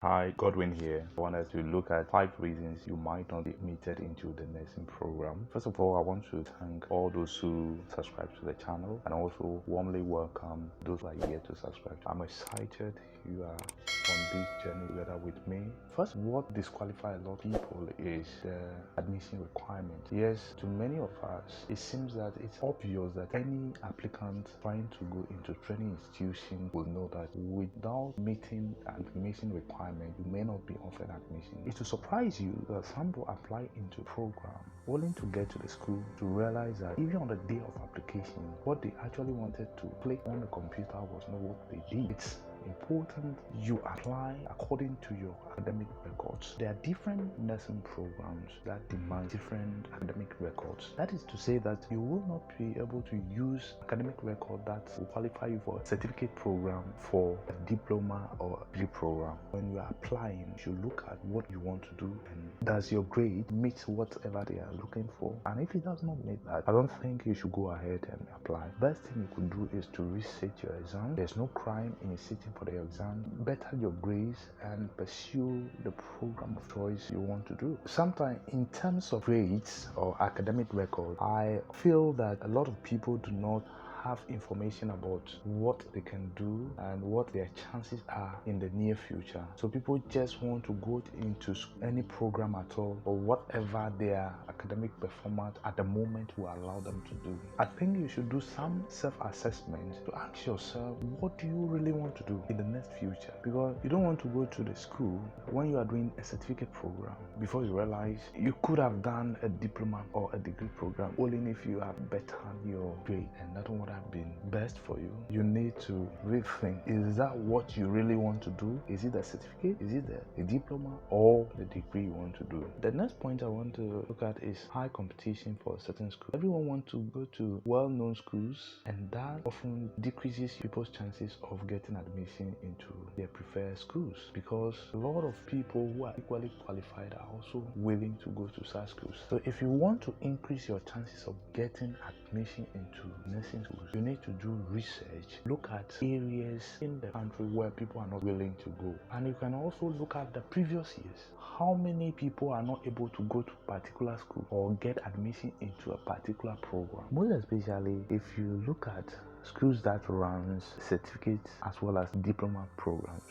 Hi, Godwin here. I wanted to look at 5 reasons you might not be admitted into the nursing program. First of all, I want to thank all those who subscribe to the channel and also warmly welcome those who are yet to subscribe. I'm excited you are on this journey together with me. First, what disqualifies a lot of people is the admission requirement. Yes, to many of us, it seems that it's obvious that any applicant trying to go into training institution will know that without meeting admission requirement, you may not be offered admission. It will surprise you that some will apply into program willing to get to the school to realize that even on the day of application, what they actually wanted to play on the computer was not what they did. It's important you apply according to your academic records. There are different nursing programs that demand different academic records. That is to say that you will not be able to use academic record that will qualify you for a certificate program, for a diploma or a degree program. When you are applying, you should look at what you want to do and does your grade meet whatever they are looking for. And if it does not meet that, I don't think you should go ahead and apply. Best thing you could do is to reset your exam. There's no crime in sitting for the exam. Better your grades and pursue the program of choice you want to do. Sometimes in terms of grades or academic record, I feel that a lot of people do not have information about what they can do and what their chances are in the near future. So people just want to go into any program at all or whatever their academic performance at the moment will allow them to do. I think you should do some self-assessment to ask yourself, what do you really want to do in the next future? Because you don't want to go to the school when you are doing a certificate program before you realize you could have done a diploma or a degree program only if you have bettered your grade, and that would have been best for you. You need to rethink, is that what you really want to do? Is it a certificate? Is it a diploma or the degree you want to do? The next point I want to look at is high competition for a certain school. Everyone wants to go to well-known schools, and that often decreases people's chances of getting admission into their preferred schools, because a lot of people who are equally qualified are also willing to go to such schools. So if you want to increase your chances of getting admission into nursing schools, you need to do research. Look at areas in the country where people are not willing to go, and you can also look at the previous years. How many people are not able to go to a particular school or get admission into a particular program? Most especially if you look at schools that runs certificates as well as diploma programs,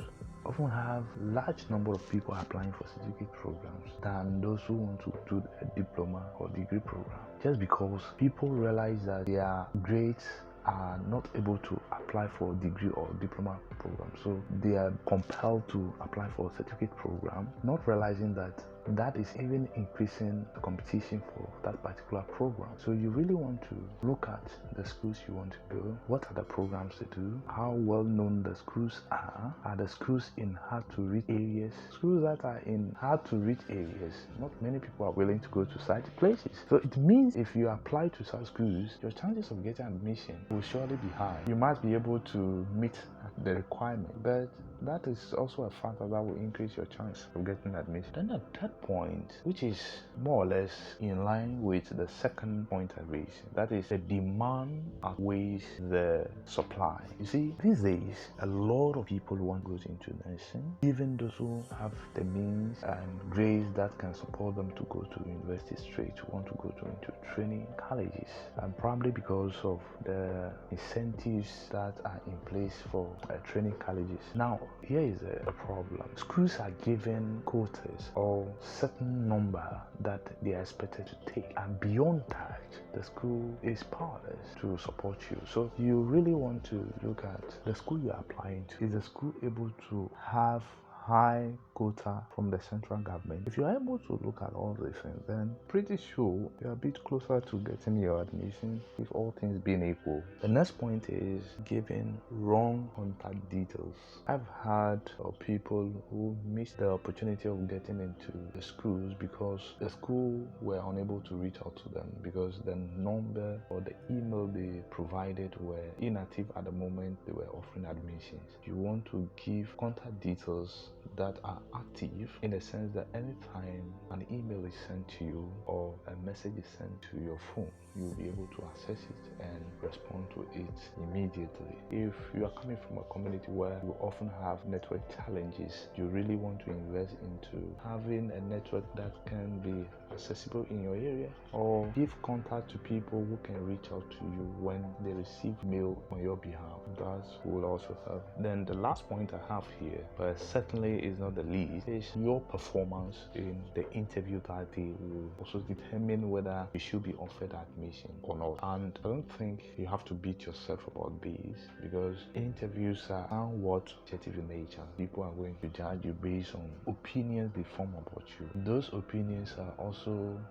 often have large number of people applying for certificate programs than those who want to do a diploma or degree program, just because people realize that their grades are not able to apply for degree or diploma program, so they are compelled to apply for a certificate program, not realizing that that is even increasing the competition for that particular program. So you really want to look at the schools you want to go. What are the programs they do? How well known the schools are? Are the schools in hard to reach areas? Schools that are in hard to reach areas, not many people are willing to go to such places. So it means if you apply to such schools, your chances of getting admission will surely be high. You might be able to meet the requirement, but that is also a factor that will increase your chance of getting admission. Then the third point, which is more or less in line with the second point I raised, that is the demand outweighs the supply. You see, these days a lot of people want to go into nursing, even those who have the means and grades that can support them to go to university straight, want to go into training colleges, and probably because of the incentives that are in place for training colleges. Now, here is a problem. Schools are given quotas or certain number that they are expected to take, and beyond that, the school is powerless to support you. So you really want to look at the school you're applying to. Is the school able to have high quota from the central government? If you're able to look at all these things, then pretty sure you're a bit closer to getting your admission, if all things being equal. The next point is giving wrong contact details. I've heard of people who missed the opportunity of getting into the schools because the school were unable to reach out to them because the number or the email they provided were inactive at the moment they were offering admissions. You want to give contact details that are active in the sense that anytime an email is sent to you or a message is sent to your phone, you'll be able to access it and respond to it immediately. If you are coming from a community where you often have network challenges, you really want to invest into having a network that can be accessible in your area, or give contact to people who can reach out to you when they receive mail on your behalf. That will also help. Then the last point I have here, but certainly is not the least, is your performance in the interview that day will also determine whether you should be offered admission or not. And I don't think you have to beat yourself about this, because interviews are somewhat subjective in nature. People are going to judge you based on opinions they form about you. Those opinions are also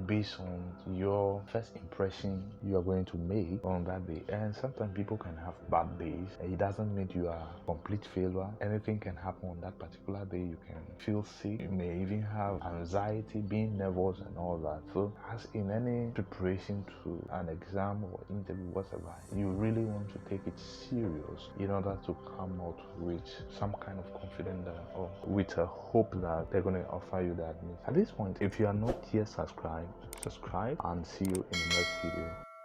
based on your first impression you are going to make on that day. And sometimes people can have bad days. It doesn't mean you are a complete failure. Anything can happen on that particular day. You can feel sick. You may even have anxiety, being nervous and all that. So as in any preparation to an exam or interview, whatever, you really want to take it serious in order to come out with some kind of confidence or with a hope that they're going to offer you the admission. At this point, if you are not yet subscribed, subscribe and see you in the next video.